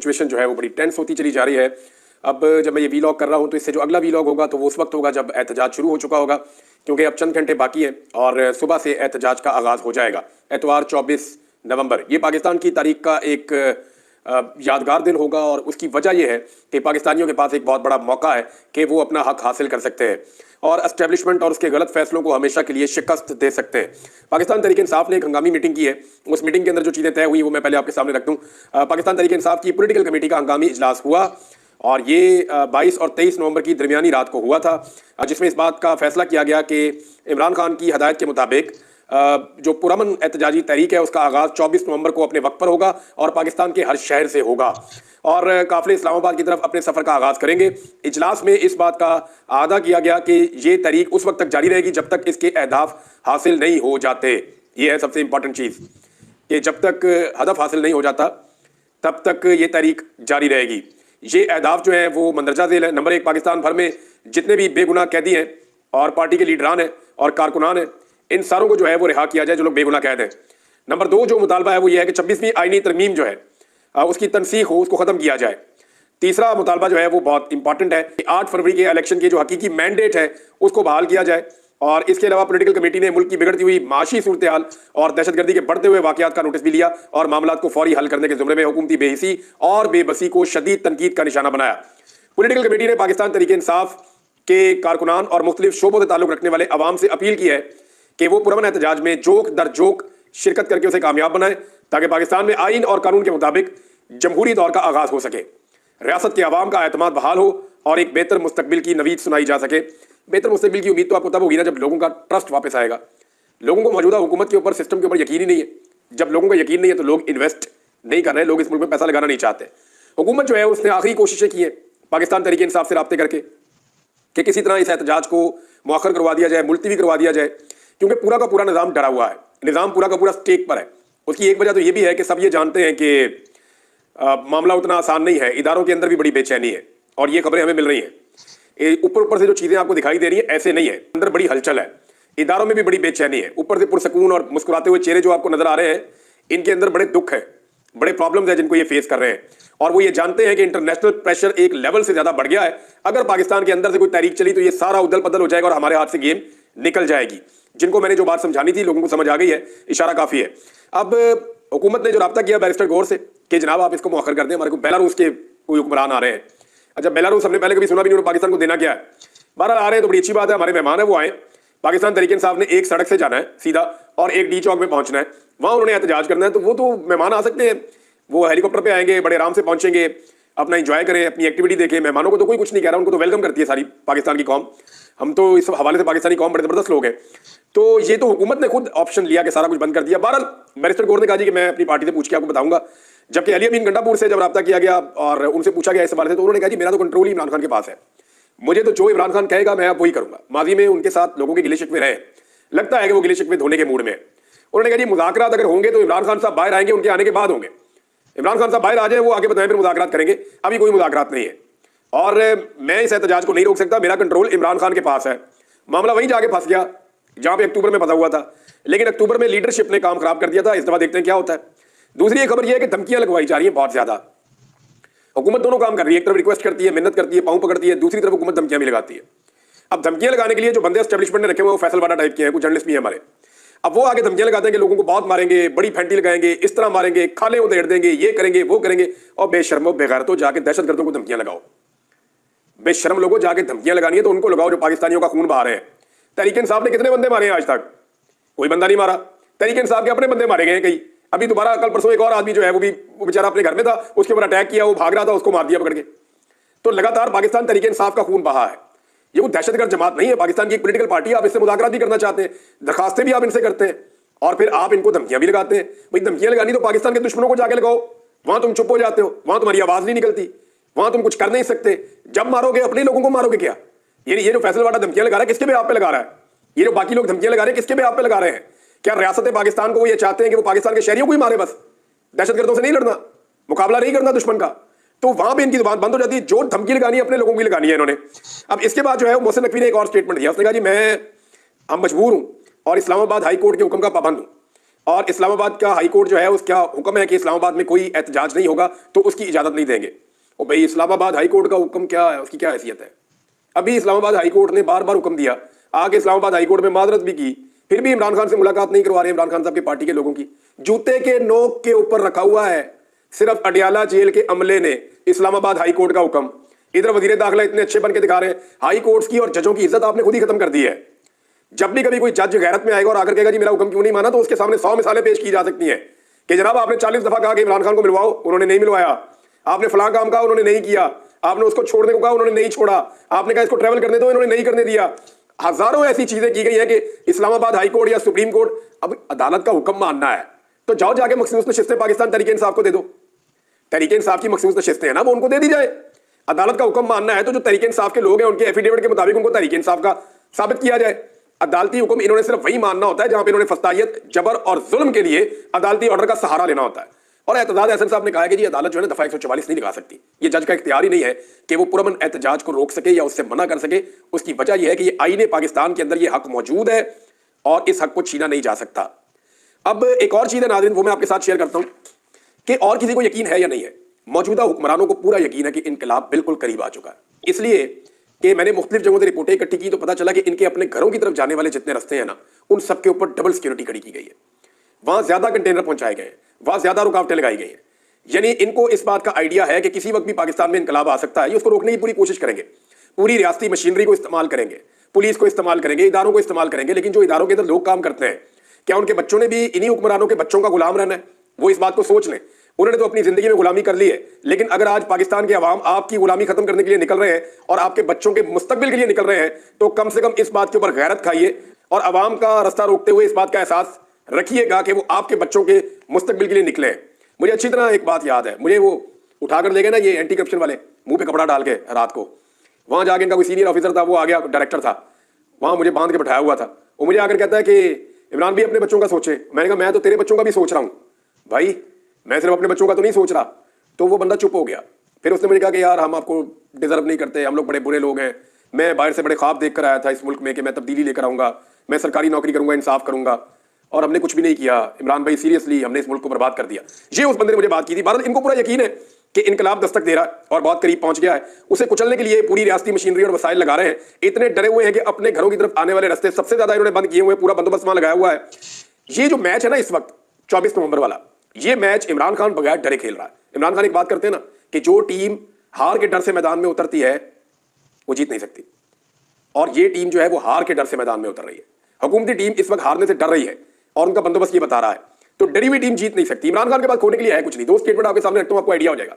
Situation जो है वो बड़ी टेंस होती चली जा रही है। अब जब मैं ये वीलॉग कर रहा हूँ तो इससे जो अगला वीलॉग होगा तो वो उस वक्त होगा जब एहतजाज शुरू हो चुका होगा, क्योंकि अब चंद घंटे बाकी हैं और सुबह से एहतजाज का आगाज़ हो जाएगा। एतवार 24 नवंबर ये पाकिस्तान की तारीख का एक यादगार दिन होगा और उसकी वजह यह है कि पाकिस्तानियों के पास एक बहुत बड़ा मौका है कि वो अपना हक हासिल कर सकते हैं और एस्टेब्लिशमेंट और उसके गलत फैसलों को हमेशा के लिए शिकस्त दे सकते हैं। पाकिस्तान तहरीक इंसाफ ने एक हंगामी मीटिंग की है। उस मीटिंग के अंदर जो चीज़ें तय हुई वो मैं पहले आपके सामने रख दूँ। पाकिस्तान तहरीक इंसाफ की पॉलिटिकल कमेटी का हंगामी इजलास हुआ और ये 22 और 23 नवंबर की दरमियानी रात को हुआ था, जिसमें इस बात का फैसला किया गया कि इमरान खान की हदायत के मुताबिक जो पुरअमन एहतजाजी तहरीक है उसका आगाज़ 24 नवंबर को अपने वक्त पर होगा और पाकिस्तान के हर शहर से होगा और काफिले इस्लामाबाद की तरफ अपने सफ़र का आगाज़ करेंगे। इजलास में इस बात का आदा किया गया कि ये तहरीक उस वक्त तक जारी रहेगी जब तक इसके अहदाफ हासिल नहीं हो जाते। ये है सबसे इंपॉर्टेंट चीज़ कि जब तक हदफ हासिल नहीं हो जाता तब तक ये तहरीक जारी रहेगी। ये अहदाफ जो हैं वो मंदरजा झेल है। नंबर 1, पाकिस्तान भर में जितने भी बेगुनाह कैदी हैं और पार्टी के लीडरान हैं और कारकुनान हैं, इन सारों को जो है वो रिहा किया जाए जो लोग बेगुनाह कैद हैं। नंबर 2 जो मुतालबा है वो ये है कि 26वीं आईनी तरमीम जो है उसकी तनसीख हो, उसको ख़त्म किया जाए। तीसरा मुतालबा जो है वो बहुत इंपॉर्टेंट है कि 8 फरवरी के इलेक्शन की जो हकीकी मैंडेट है उसको बहाल किया जाए और इसके अलावा पॉलिटिकल कमेटी ने मुल्क की बिगड़ती हुई माशी सूरत हाल और दहशतगर्दी के बढ़ते हुए वाक़यात का नोटिस भी लिया और मामला को फौरी हल करने के ज़ुमरे में हुकूमती बेहिसी और बेबसी को शदीद तनकीद का निशाना बनाया। पॉलिटिकल कमेटी ने पाकिस्तान तहरीक इंसाफ के कारकुनान और मुख्तलिफ शोबों से ताल्लुक़ रखने वाले अवाम से अपील की है कि वो पुरअमन एहतजाज में जोक दर जोक शिरकत करके उसे कामयाब बनाए ताकि पाकिस्तान में आइन और कानून के मुताबिक जमहूरी दौर का आगाज़ हो सके, रियासत के अवाम का एतमाद बहाल हो और एक बेहतर मुस्तकबिल की नवीद सुनाई जा सके। बेहतर मुस्तकबिल की उम्मीद तो आपको तब होगी ना जब लोगों का ट्रस्ट वापस आएगा। लोगों को मौजूदा हुकूमत के ऊपर, सिस्टम के ऊपर यकीन ही नहीं है। जब लोगों का यकीन नहीं है तो लोग इन्वेस्ट नहीं कर रहे, लोग इस मुल्क में पैसा लगाना नहीं चाहते। हुकूमत जो है उसने आखिरी कोशिशें की है पाकिस्तान तहरीक इंसाफ से राब्ते करके कि किसी तरह इस एहतजाज को मौखर करवा दिया जाए, मुलतवी करवा दिया जाए, क्योंकि पूरा का पूरा निज़ाम डरा हुआ है। निज़ाम पूरा का पूरा स्टेक पर है। उसकी एक वजह तो ये भी है कि सब ये जानते हैं कि मामला उतना आसान नहीं है, इदारों के अंदर भी बड़ी बेचैनी है और ये खबरें हमें मिल रही हैं। ऊपर ऊपर से जो चीज़ें आपको दिखाई दे रही हैं ऐसे नहीं है, अंदर बड़ी हलचल है, इदारों में भी बड़ी बेचैनी है। ऊपर से पुरसकून और मुस्कुराते हुए चेहरे जो आपको नजर आ रहे हैं, इनके अंदर बड़े दुख है, बड़े प्रॉब्लम्स हैं जिनको ये फेस कर रहे हैं और वो ये जानते हैं कि इंटरनेशनल प्रेशर एक लेवल से ज़्यादा बढ़ गया है। अगर पाकिस्तान के अंदर से कोई तहरीक चली तो ये सारा उदल पदल हो जाएगा और हमारे हाथ से गेम निकल जाएगी। जिनको मैंने जो बात समझानी थी लोगों को समझ आ गई है, इशारा काफ़ी है। अब हुकूमत ने जो राब्ता किया बैरिस्टर गौर से कि जनाब आप इसको मौखर कर दें, हमारे को बेलारूस के कोई हुक्मरान आ रहे हैं। अच्छा, बेलारूस हमने पहले कभी सुना भी नहीं, पाकिस्तान को देना क्या है। बहरहाल आ रहे हैं तो बड़ी अच्छी बात है, हमारे मेहमान है वो आए। पाकिस्तान तहरीक इंसाफ ने एक सड़क से जाना है सीधा और एक डी चौक में पहुंचना है, वहाँ उन्होंने एहतजाज करना है। तो वो तो मेहमान आ सकते हैं, वो हेलीकॉप्टर पर आएंगे, बड़े आराम से पहुंचेंगे, अपना इंजॉय करें, अपनी एक्टिविटी देखें। मेहमानों को तो कोई कुछ नहीं कह रहा, उनको तो वेलकम करती है सारी पाकिस्तान की कौम। हम तो इस हवाले से पाकिस्तानी कौम बड़े ज़बरदस्त लोग हैं। तो ये तो हुकूमत ने खुद ऑप्शन लिया कि सारा कुछ बंद कर दिया। बहरहाल बैरिस्टर गौर ने कहा जी कि मैं अपनी पार्टी से पूछ के आपको बताऊंगा। जबकि अली अमीन गंडापुर से जब रब्ता किया गया और उनसे पूछा गया इस हवाले से तो उन्होंने कहा जी मेरा तो कंट्रोल ही इमरान खान के पास है, मुझे तो जो इमरान खान कहेगा मैं अब वही करूंगा। माजी में उनके साथ लोगों के गिले शिकवे रहे, लगता है कि वो गिले शिकवे धोने के मूड में। उन्होंने कहा जी मुज़ाकरात अगर होंगे तो इमरान खान साहब बाहर आएंगे, उनके आने के बाद होंगे। इमरान खान साहब बाहर आ जाए, वो आगे बताएं, फिर मुज़ाकरात करेंगे। अभी कोई मुज़ाकरात नहीं है और मैं इस एहतजाज को नहीं रोक सकता, मेरा कंट्रोल इमरान खान के पास है। मामला वहीं जाके फंस गया जहां पे अक्टूबर में फंसा हुआ था, लेकिन अक्टूबर में लीडरशिप ने काम खराब कर दिया था। इस दफा देखते हैं क्या होता है। दूसरी एक खबर यह है कि धमकियां लगवाई जा रही हैं बहुत ज्यादा। हुकूमत दोनों काम कर रही है, एक तरफ रिक्वेस्ट करती है, मिन्नत करती है, पांव पकड़ती है, दूसरी तरफ हुकूमत धमकियां भी लगाती है। अब धमकियां लगाने के लिए जो बंदे एस्टेब्लिशमेंट ने रखे हुए वो फैसल वाला टाइप के हैं, कुछ जर्नलिस्ट भी है हमारे। अब वो आगे धमकियां लगाते हैं कि लोगों को बहुत मारेंगे, बड़ी फैंटी लगाएंगे, इस तरह मारेंगे, खाले उधेड़ देंगे, ये करेंगे वो करेंगे। और बेशर्मो बेगैरतो जाके दहशतगर्दों को धमकियां लगाओ। बेशर्म लोगों जाके धमकियां लगानी है तो उनको लगाओ जो पाकिस्तानियों का खून बहा रहे हैं। तहरीक इंसाफ ने कितने बंदे मारे हैं आज तक? कोई बंदा नहीं मारा। तहरीक इंसाफ के अपने बंदे मारे गए हैं कई। अभी दोबारा कल परसों एक और आदमी जो है वो बेचारा अपने घर में था, उसके ऊपर अटैक किया, वो भाग रहा था, उसको मार दिया पकड़ के। तो लगातार पाकिस्तान तहरीक इंसाफ का खून बहा है। ये वो दहशतगर्द जमात नहीं है, पाकिस्तान की एक पॉलिटिकल पार्टी है। आप इससे मुज़ाकरात भी करना चाहते हैं, दरखास्तें भी आप इनसे करते हैं और फिर आप इनको धमकियां भी लगाते हैं। भाई धमकियां लगानी तो पाकिस्तान के दुश्मनों को जाके लगाओ, वहां तुम चुप हो जाते हो, वहां तुम्हारी आवाज नहीं निकलती, वहां तुम कुछ कर नहीं सकते। जब मारोगे अपने लोगों को मारोगे क्या? ये जो फैसल वाला धमकियां लगा रहा है किसके भी आप पे लगा रहा है? ये जो बाकी लोग धमकियां लगा रहे हैं किसके भी आप पे लगा रहे हैं? क्या रियासत पाकिस्तान को वो ये चाहते हैं कि वो पाकिस्तान के शहरियों को ही मारे, बस दहशतगर्दों से नहीं लड़ना, मुकाबला नहीं करना दुश्मन का? तो वहां पे इनकी जुबान बंद हो जाती है। जो धमकी लगानी है अपने लोगों की लगानी है इन्होंने। अब इसके बाद जो है मोहसिन नकवी ने एक और स्टेटमेंट दिया। उसने कहा जी हम मजबूर हूं और इस्लामाबाद हाई कोर्ट के हुक्म का पाबंद हूं। اور اسلام آباد کا ہائی کورٹ جو ہے اس کا حکم ہے کہ اسلام آباد میں کوئی احتجاج نہیں ہوگا تو اس کی اجازت نہیں دیں گے. اور بھائی اسلام آباد ہائی کورٹ کا حکم کیا ہے, اس کی کیا حیثیت ہے؟ ابھی اسلام آباد ہائی کورٹ نے بار بار حکم دیا, آگے اسلام آباد ہائی کورٹ میں معذرت بھی کی, پھر بھی عمران خان سے ملاقات نہیں کروا رہے عمران خان صاحب کی پارٹی کے لوگوں کی. جوتے کے نوک کے اوپر رکھا ہوا ہے صرف اڈیالہ جیل کے عملے نے اسلام آباد ہائی کورٹ کا حکم. ادھر وزیر داخلہ اتنے اچھے بن کے دکھا رہے ہیں. ہائی کورٹس کی اور ججوں کی عزت آپ نے خود ہی ختم کر دی ہے. جب بھی کبھی کوئی جج غیرت میں آئے گا اور آگر کہے گا جی میرا حکم کیوں نہیں مانا, تو اس کے سامنے 100 مثالیں پیش کی جا سکتی ہیں کہ جناب آپ نے 40 دفعہ کہا کہ عمران خان کو ملواؤ, انہوں نے نہیں ملوایا. آپ نے فلاں کام کہا, انہوں نے نہیں کیا. آپ نے اس کو چھوڑنے کو کہا, انہوں نے نہیں چھوڑا. آپ نے کہا اس کو ٹریول کرنے دو, انہوں نے نہیں کرنے دیا. ہزاروں ایسی چیزیں کی گئی ہیں کہ اسلام آباد ہائی کورٹ یا سپریم کورٹ اب عدالت کا حکم ماننا ہے تو جاؤ جا کے مخصوص نشستیں پاکستان تحریک انصاف کو دے دو. تحریک انصاف کی مخصوص نشستیں ہیں نا, وہ ان کو دے دی جائے. عدالت کا حکم ماننا ہے تو جو تحریک انصاف کے لوگ ہیں ان کے ایفیڈیوٹ کے مطابق ان کو تحریک انصاف کا ثابت کیا جائے. عدالتی حکم انہوں نے صرف وہی ماننا ہوتا ہے جہاں پہ انہوں نے فسطائیت, جبر اور ظلم کے لیے عدالتی آرڈر کا سہارا لینا ہوتا ہے. اور احتجاج احسن صاحب نے کہا ہے کہ جی عدالت جو ہے نا دفعہ 144 نہیں لگا سکتی. یہ جج کا اختیار ہی نہیں ہے کہ وہ پرامن احتجاج کو روک سکے یا اس سے منع کر سکے. اس کی وجہ یہ ہے کہ یہ آئین پاکستان کے اندر یہ حق موجود ہے اور اس حق کو چھینا نہیں جا سکتا. اب ایک اور چیز ہے ناظرین, وہ میں آپ کے ساتھ شیئر کرتا ہوں کہ اور کسی کو یقین ہے یا نہیں ہے. موجودہ حکمرانوں کو پورا یقین ہے کہ انقلاب بالکل قریب آ چکا ہے. اس لیے کہ میں نے مختلف جگہوں سے رپورٹیں اکٹھی کی تو پتا چلا کہ ان کے اپنے گھروں کی طرف جانے والے جتنے رستے ہیں نا, ان سب کے اوپر ڈبل سیکورٹی کھڑی کی گئی ہے. وہاں زیادہ کنٹینر پہنچائے گئے ہیں, وہاں زیادہ رکاوٹیں لگائی گئی ہیں. یعنی ان کو اس بات کا آئیڈیا ہے کہ کسی وقت بھی پاکستان میں انقلاب آ سکتا ہے. یہ اس کو روکنے کی پوری کوشش کریں گے, پوری ریاستی مشینری کو استعمال کریں گے, پولیس کو استعمال کریں گے, اداروں کو استعمال کریں گے. لیکن جو اداروں کے اندر لوگ کام کرتے ہیں, کیا ان کے بچوں نے بھی انہی حکمرانوں کے بچوں کا غلام رہنا ہے؟ وہ اس بات کو سوچ لیں. انہوں نے تو اپنی زندگی میں غلامی کر لی ہے, لیکن اگر آج پاکستان کے عوام آپ کی غلامی ختم کرنے کے لیے نکل رہے ہیں اور آپ کے بچوں کے مستقبل کے لیے نکل رہے ہیں, تو کم سے کم اس بات کے اوپر غیرت کھائیے اور عوام کا رستہ روکتے ہوئے اس بات کا احساس رکھیے گا کہ وہ آپ کے بچوں کے مستقبل کے لیے نکلے ہیں. مجھے اچھی طرح ایک بات یاد ہے, مجھے وہ اٹھا کر لے گئے نا یہ اینٹی کرپشن والے, منہ پہ کپڑا ڈال کے رات کو. وہاں جا کے ان کا کوئی سینئر آفیسر تھا, وہ آ گیا, ڈائریکٹر تھا, وہاں مجھے باندھ کے بٹھایا ہوا تھا. وہ مجھے آ کر کہتا ہے کہ عمران بھی اپنے بچوں کا سوچے. میں نے کہا میں تو تیرے بچوں کا بھی سوچ رہا ہوں بھائی, میں صرف اپنے بچوں کا تو نہیں سوچ رہا. تو وہ بندہ چپ ہو گیا. پھر اس نے مجھے کہا کہ یار ہم آپ کو ڈیزرو نہیں کرتے, ہم لوگ بڑے برے لوگ ہیں. میں باہر سے بڑے خواب دیکھ کر آیا تھا اس ملک میں کہ میں تبدیلی لے کر آؤں گا, میں سرکاری نوکری کروں گا, انصاف کروں گا, اور ہم نے کچھ بھی نہیں کیا. عمران بھائی سیریسلی ہم نے اس ملک کو برباد کر دیا. یہ اس بندے نے مجھے بات کی تھی. بہرحال ان کو پورا یقین ہے کہ انقلاب دستک دے رہا ہے اور بہت قریب پہنچ گیا ہے. اسے کچلنے کے لیے پوری ریاستی مشینری اور وسائل لگا رہے ہیں. اتنے ڈرے ہوئے ہیں کہ اپنے گھروں کی طرف آنے والے رستے سب سے زیادہ انہوں نے بند کیے ہوئے, پورا بندوبست وہاں لگایا ہوا ہے. یہ جو میچ ہے نا اس وقت 24 نومبر والا, یہ میچ عمران خان بغیر ڈرے کھیل رہا ہے. عمران خان ایک بات کرتے ہیں نا کہ جو ٹیم ہار کے ڈر سے میدان میں اترتی ہے وہ جیت نہیں سکتی, اور یہ ٹیم جو ہے وہ ہار کے ڈر سے میدان میں اتر رہی ہے. حکومتی ٹیم اس وقت ہارنے سے ڈر رہی ہے اور ان کا بندوبست یہ بتا رہا ہے. تو ڈری ہوئی ٹیم جیت نہیں سکتی. عمران خان کے پاس کھونے کے لیے ہے کچھ نہیں. دو اسٹیٹمنٹ آپ کے سامنے رکھتا ہوں, آپ کو آئیڈیا ہو جائے گا.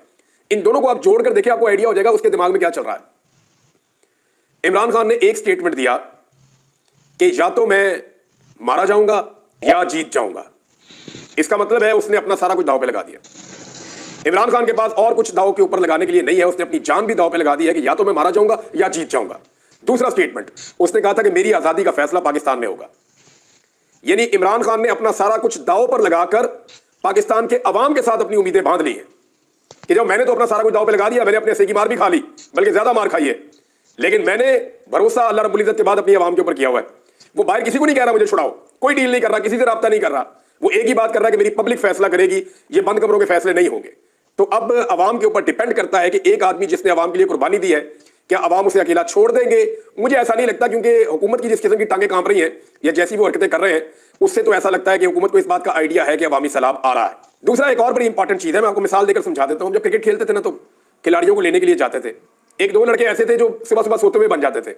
ان دونوں کو آپ جوڑ کر دیکھیں, آپ کو آئیڈیا ہو جائے گا اس کے دماغ میں کیا چل رہا ہے. عمران خان نے ایک اسٹیٹمنٹ دیا کہ یا تو میں مارا جاؤں گا یا جیت جاؤں گا. اس کا مطلب ہے اس نے اپنا سارا کچھ داؤ پہ لگا دیا. عمران خان کے پاس اور کچھ داؤ کے اوپر لگانے کے لیے نہیں ہے. اس نے اپنی جان بھی داؤ پہ لگا دی ہے کہ یا تو میں مارا جاؤں گا یا جیت جاؤں گا. دوسرا اسٹیٹمنٹ اس نے کہا تھا کہ میری آزادی کا فیصلہ پاکستان میں ہوگا. یعنی عمران خان نے اپنا سارا کچھ داؤ پر لگا کر پاکستان کے عوام کے ساتھ اپنی امیدیں باندھ لی ہیں کہ جب میں نے تو اپنا سارا کچھ داؤ پہ لگا دیا, میں نے اپنے حصے کی مار بھی کھا لی, بلکہ زیادہ مار کھائی ہے, لیکن میں نے بھروسہ اللہ رب العزت کے بعد اپنی عوام کے اوپر کیا ہوا ہے. وہ باہر کسی کو نہیں کہہ رہا مجھے چھڑاؤ, کوئی ڈیل نہیں کر رہا, کسی سے رابطہ نہیں کر رہا. وہ ایک ہی بات کر رہا ہے کہ میری پبلک فیصلہ کرے گی, یہ بند کمروں کے فیصلے نہیں ہوں گے. تو اب عوام کے اوپر ڈیپینڈ کرتا ہے کہ ایک آدمی جس نے عوام کے لیے قربانی دی ہے, کیا عوام اسے اکیلا چھوڑ دیں گے؟ مجھے ایسا نہیں لگتا, کیونکہ حکومت کی جس قسم کی ٹانگیں کانپ رہی ہیں یا جیسی وہ حرکتیں کر رہے ہیں, اس سے تو ایسا لگتا ہے کہ حکومت کو اس بات کا آئیڈیا ہے کہ عوامی سیلاب آ رہا ہے. دوسرا ایک اور بڑی انپارٹنٹ چیز ہے, میں آپ کو مثال دے کر سمجھا دیتا ہوں. جب کرکٹ کھیلتے تھے نا تو کھلاڑیوں کو لینے کے لیے جاتے تھے, ایک دو لڑکے ایسے تھے جو صبح صبح سوتے ہوئے بن جاتے تھے.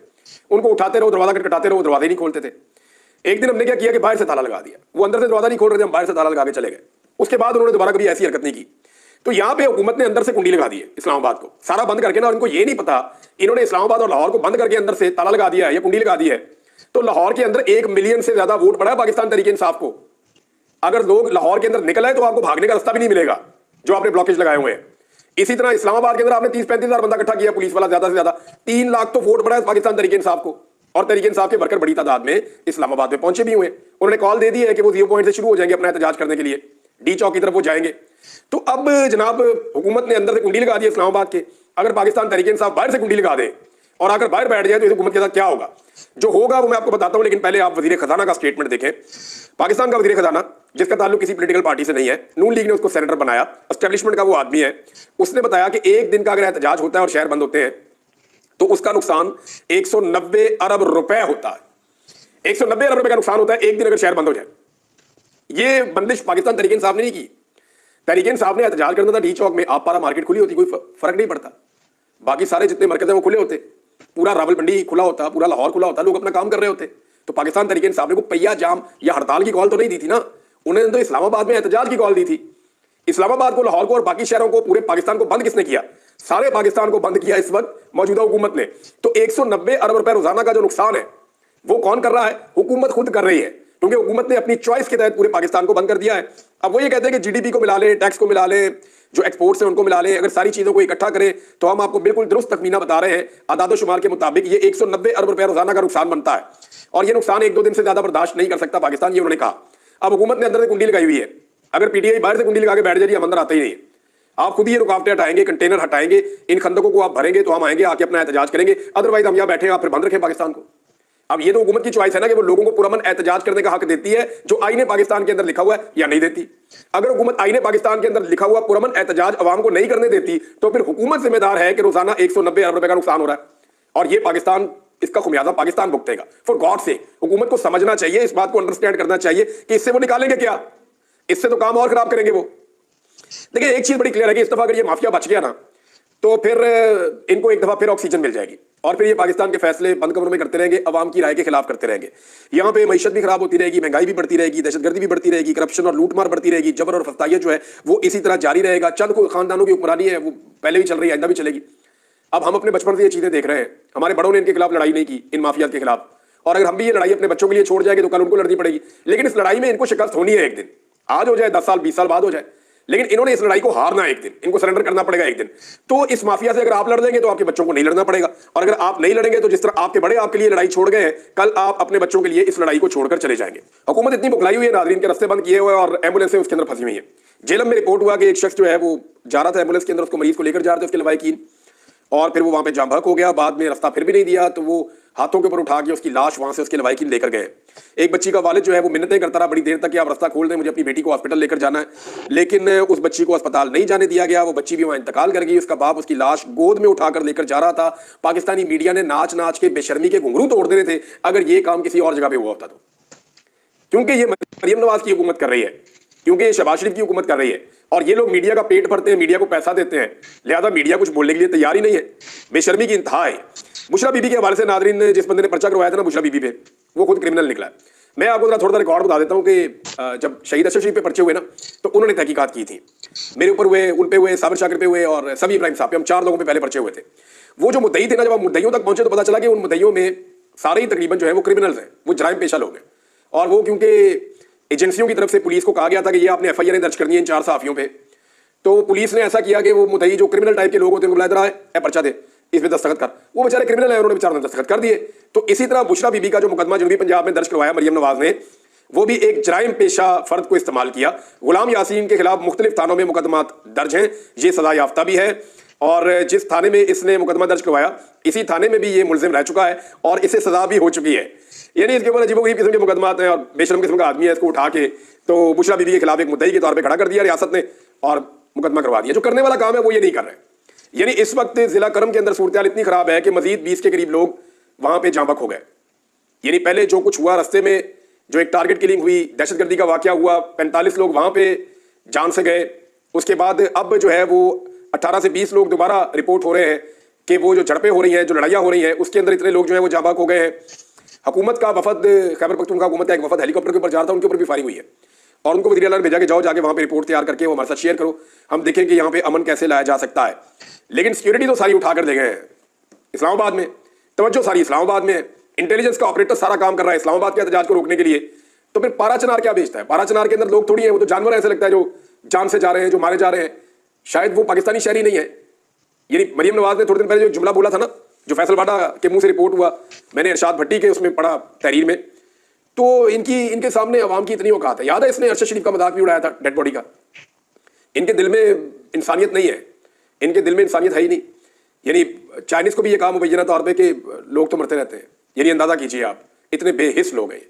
ان کو اٹھاتے رہو, دروازہ کٹاتے رہو, دروازے نہیں کھولتے تھے. ایک دن ہم نے کیا کیا کہ باہر سے تالا لگا دیا. وہ اندر سے دروازہ نہیں کھول رہے تھے, ہم باہر سے تالا لگا کے چلے گئے. اس کے بعد انہوں نے دوبارہ کبھی ایسی حرکت نہیں کی. تو یہاں پہ حکومت نے اندر سے کنڈی لگا دی ہے اسلام آباد کو سارا بند کر کے نا, اور ان کو یہ نہیں پتا انہوں نے اسلام آباد اور لاہور کو بند کر کے اندر سے تالا لگا دیا ہے یا کنڈی لگا دی ہے. تو لاہور کے اندر 1 ملین سے زیادہ ووٹ پڑا ہے پاکستان تحریک انصاف کو. اگر لوگ لاہور کے اندر نکل آئے تو آپ کو بھاگنے کا راستہ بھی نہیں ملے گا جو آپ نے بلاکیج لگائے ہوئے ہیں. اسی طرح اسلام آباد کے اندر آپ نے 30-35 ہزار بندہ اکٹھا کیا, پولیس والا زیادہ سے زیادہ 3 لاکھ تو ووٹ پڑا ہے پاکستان تحریک انصاف کو. اور تحریک انصاف کے ورکر بڑی تعداد میں اسلام آباد میں پہنچے بھی ہوئے. انہوں نے کال دے دی ہے کہ وہ 0 پوائنٹ سے شروع ہو جائیں گے اپنا احتجاج کرنے کے لیے, ڈی چوک کی طرف وہ جائیں گے. تو اب جناب حکومت نے اندر سے کنڈی لگا دی اسلام آباد کے. اگر پاکستان تحریک انصاف باہر سے کنڈی لگا دے اور اگر باہر بیٹھ جائے تو اس حکومت کے ساتھ کیا ہوگا؟ جو ہوگا وہ میں آپ کو بتاتا ہوں, لیکن پہلے آپ وزیر خزانہ کا اسٹیٹمنٹ دیکھیں. پاکستان کا وزیر خزانہ जिसका ताल्लुक किसी पॉलिटिकल पार्टी से नहीं है, नून लीग ने उसको सेनेटर बनाया, एस्टेब्लिशमेंट का वो आदमी है, उसने बताया कि एक दिन का अगर एहतजाज होता है और शहर बंद होते हैं तो उसका नुकसान 190 अरब रुपए होता है। 190 अरब रुपए का नुकसान होता है एक दिन अगर शहर बंद हो जाए। ये बंदिश पाकिस्तान तहरीक इंसाफ ने नहीं की। तहरीक इंसाफ ने एहतजाज करना था डी चौक में, आप पारा मार्केट खुली होती, कोई फर्क नहीं पड़ता, बाकी सारे जितने मरकज हैं वो खुले होते, पूरा रावलपिंडी खुला होता, पूरा लाहौर खुला होता, लोग अपना काम कर रहे होते। तो पाकिस्तान तहरीक इंसाफ ने को पहिया जाम या हड़ताल की कॉल तो नहीं दी थी ना, उन्होंने तो इस्लामाबाद में एहतजाज की कॉल दी थी। इस्लामाबाद को, लाहौर को और बाकी शहरों को, पूरे पाकिस्तान को बंद किसने किया? सारे पाकिस्तान को बंद किया इस वक्त मौजूदा हुकूमत ने। तो 190 अरब रुपए रोजाना का जो नुकसान है वो कौन कर रहा है? हुकूमत खुद कर रही है, क्योंकि हुकूमत ने अपनी चॉइस के तहत पूरे पाकिस्तान को बंद कर दिया है। अब वो ये कहते हैं कि जीडीपी को मिला ले, टैक्स को मिला ले, जो एक्सपोर्ट्स हैं उनको मिला ले, अगर सारी चीजों को इकट्ठा करें तो हम आपको बिल्कुल दुरुस्त तखमीना बता रहे हैं, आदाद शुमार के मुताबिक ये 190 अरब रुपए रोजाना का नुकसान बनता है। और ये नुकसान एक दो दिन से ज्यादा बर्दाश्त नहीं कर सकता पाकिस्तान, ये उन्होंने कहा। अब हुकूमत ने अंदर से कुंडी लगाई हुई है, अगर पीटीआई बाहर से कुंडी लगा के बैठ जाए हम अंदर आते ही नहीं, आप खुद ही ये रुकावटें हटाएंगे, कंटेनर हटाएंगे, इन खंदकों को आप भरेंगे तो हम आएंगे, आके अपना एहतजाज करेंगे, अदरवाइज हम यहाँ बैठे आप फिर बंद रखें पाकिस्तान को। अब ये तो हुकूमत की चॉइस है ना कि वो लोगों को पुरअमन एहतजाज करने का हक देती है जो आईने पाकिस्तान के अंदर लिखा हुआ है, या नहीं देती। अगर हुकूमत आईने पाकिस्तान के अंदर लिखा हुआ पुरअमन एहतजाज अवाम को नहीं करने देती तो फिर हुकूमत जिम्मेदार है कि रोजाना 190 अरब रुपए का नुकसान हो रहा है, और ये पाकिस्तान, इसका खुमियाजा पाकिस्तान भुगतेगा। फॉर गॉड से हुकूमत को समझना चाहिए, इस बात को अंडरस्टैंड करना चाहिए कि इससे वो निकालेंगे क्या, इससे तो काम और खराब करेंगे वो। देखिए एक चीज बड़ी क्लियर है कि इस दफा अगर ये माफिया बच गया ना तो फिर इनको एक दफा फिर ऑक्सीजन मिल जाएगी, और फिर ये पाकिस्तान के फैसले बंद कमरों में करते रहेंगे, अवाम की राय के खिलाफ करते रहेंगे। यहाँ पे मईशत भी खराब होती रहेगी, महंगाई भी बढ़ती रहेगी, दहशतगर्दी भी बढ़ती रहेगी, करप्शन और लूटमार बढ़ती रहेगी, जबर और फस्ताइयत जो है वो इसी तरह जारी रहेगा। चंद को खानदानों की हुक्मरानी है, वो पहले भी चल रही है, आइंदा भी चलेगी। अब हम अपने बचपन से ये चीजें देख रहे हैं, हमारे बड़ों ने इनके खिलाफ लड़ाई नहीं की, इन माफिया के खिलाफ, और अगर हम भी ये लड़ाई अपने बच्चों के लिए छोड़ जाएंगे तो कल उनको लड़नी पड़ेगी। लेकिन इस लड़ाई में इनको शिकस्त होनी है एक दिन, आज हो जाए 10 साल 20 साल बाद हो जाए, लेकिन इन्होंने इस लड़ाई को हारना है एक दिन, इनको सरेंडर करना पड़ेगा एक दिन। तो इस माफिया से अगर आप लड़ देंगे तो आपके बच्चों को नहीं लड़ना पड़ेगा, और अगर आप नहीं लड़ेंगे तो जिस तरह आपके बड़े आपके लिए लड़ाई छोड़ गए हैं, कल आप अपने बच्चों के लिए इस लड़ाई को छोड़कर चले जाएंगे। हुकूमत इतनी बुखलाई हुई है, नाज़रीन के रास्ते बंद किए हुए और एम्बुलेंस उसके अंदर फंसी हुई है। जेलम में रिपोर्ट हुआ कि एक शख्स जो है वो जा रहा था एम्बुलेंस के अंदर, उसको मरीज को लेकर जा रहे थे उसके लवाकिन, और फिर वो वहां पे जाम बहक हो गया, बाद में रास्ता फिर भी नहीं दिया तो वो हाथों के ऊपर उठा के उसकी लाश वहां से उसके लवाकिन लेकर गए। एक बच्ची का वालिद जो है वो मिन्नतें करता रहा बड़ी देर तक कि आप रास्ता खोल दें, मुझे अपनी बेटी को हॉस्पिटल लेकर जाना है, लेकिन उस बच्ची को अस्पताल नहीं जाने दिया गया। वो बच्ची भी वहां इंतकाल कर गई, उसका बाप उसकी लाश गोद में उठाकर लेकर जा रहा था। पाकिस्तानी मीडिया ने नाच नाच के बेशर्मी के घुंघरू तोड़ देने थे अगर ये काम किसी और जगह पे हुआ होता तो, क्योंकि ये मरियम नवाज की हुकूमत कर रही है, क्योंकि ये शहबाज शरीफ की हुकूमत कर रही है, और ये लोग मीडिया का पेट भरते हैं, मीडिया को पैसा देते हैं, लिहाजा मीडिया कुछ बोलने के लिए तैयार ही नहीं है। बेशर्मी की इंतहा है। बुशरा बीबी के हवाले से नादरीन ने जिस बंदे ने पर्चा करवाया था ना बुशरा बीबी पे, वो खुद क्रिमिनल निकला है। मैं आपको थोड़ा सा रिकॉर्ड बता देता हूँ कि जब शहीद अशरफ शरीफ पे पर्चे हुए ना तो उन्होंने तहकीकात की थी, मेरे ऊपर हुए, उन पे हुए, साबिर शाकिर पे हुए और सभी इब्राहिम साहब पे, हम 4 लोगों पे पहले पर्चे हुए थे। वो जो मुद्दई थे ना, जब हम मुद्दइयों तक पहुंचे तो पता चला कि उन मुद्दइयों में सारे ही तकरीबन जो है वो क्रिमिनल्स हैं, वो जराइम पेशा लोग हैं। और वो क्योंकि एजेंसियों की तरफ से पुलिस को कहा गया था कि ये आपने एफआईआर दर्ज करनी है इन 4 सहाफियों पे, तो पुलिस ने ऐसा किया कि वो मुद्दई जो क्रिमिनल टाइप के लोग होते हैं उनको बुलाया है पर्चा दे, इस पे दस्तखत कर। वो बेचारे क्रिमिनल है, उन्होंने बेचारों ने दस्तखत कर दिए। तो इसी तरह बुशरा बीबी का जो मुकदमा जनूबी पंजाब में दर्ज करवाया मरियम नवाज ने, वो भी एक जराइम पेशा फर्द को इस्तेमाल किया। गुलाम यासीन के खिलाफ मुख्तलिफ थानों में मुकदमा दर्ज हैं, ये सजा याफ्ता भी है, और जिस थाने में इसने मुकदमा दर्ज करवाया इसी थाने में भी ये मुलजिम रह चुका है और इसे सजा भी हो चुकी है। यानी इसके ऊपर अजीबोगरीब किस्म के मुकदमा आते हैं और बेशरम किस्म का आदमी है, इसको उठा के तो बुशरा बीबी के खिलाफ एक मुद्दई के तौर पर खड़ा कर दिया रियासत ने और मुकदमा करवा दिया। जो करने वाला काम है वो ये नहीं कर रहे। यानी इस वक्त जिला करम के अंदर सूरत इतनी खराब है कि मजीद 20 के करीब लोग वहां पे जांबक हो गए। यानी पहले जो कुछ हुआ, रास्ते में जो एक टारगेट किलिंग हुई, दहशतगर्दी का वाकया हुआ, 45 लोग वहां पे जान से गए। उसके बाद अब जो है वो 18 से 20 लोग दोबारा रिपोर्ट हो रहे हैं कि वो जो झड़पें हो रही हैं, जो लड़ाइयाँ हो रही हैं, उसके अंदर इतने लोग जो है वो जांबक हो गए हैं। हुकूमत का वफद, खैबर पख्तूनख्वा हुकूमत का एक वफद हेलीकॉप्टर के ऊपर जा रहा था, उनके ऊपर भी फायरिंग हुई है और उनको वज़ीर आला ने भेजा कि जाओ जाके वहाँ पे रिपोर्ट तैयार करके वो हमारे साथ शेयर करो, हम देखें कि यहाँ पे अमन कैसे लाया जा सकता है। लेकिन सिक्योरिटी तो सारी उठा कर दे गए हैं इस्लामाबाद में, तवज्जो सारी इस्लामाबाद में है, इंटेलिजेंस का ऑपरेटर सारा काम कर रहा है इस्लामाबाद के एहतजाज को रोकने के लिए। तो फिर पारा चनार क्या बेचता है? पारा चनार के अंदर लोग थोड़ी हैं, वो तो जानवर ऐसे लगता है जो जान से जा रहे हैं, जो मारे जा रहे हैं। शायद वो पाकिस्तानी शहरी नहीं है। यानी मरियम नवाज ने थोड़े दिन पहले जो जुमला बोला था ना, जो फैसल वाडा के मुंह से रिपोर्ट हुआ, मैंने इरशाद भट्टी के उसमें पढ़ा तहरीर में, तो इनके सामने अवाम की इतनी औकात है। याद है इसने अरशद शरीफ का मजाक भी उड़ाया था, डेड बॉडी का। इनके दिल में इंसानियत नहीं है, इनके दिल में इंसानियत है ही नहीं। यानी चाइनीज को भी ये काम मुबैना तौर पे कि लोग तो मरते रहते हैं। यानी अंदाजा कीजिए आप, इतने बेहिस लोग हैं।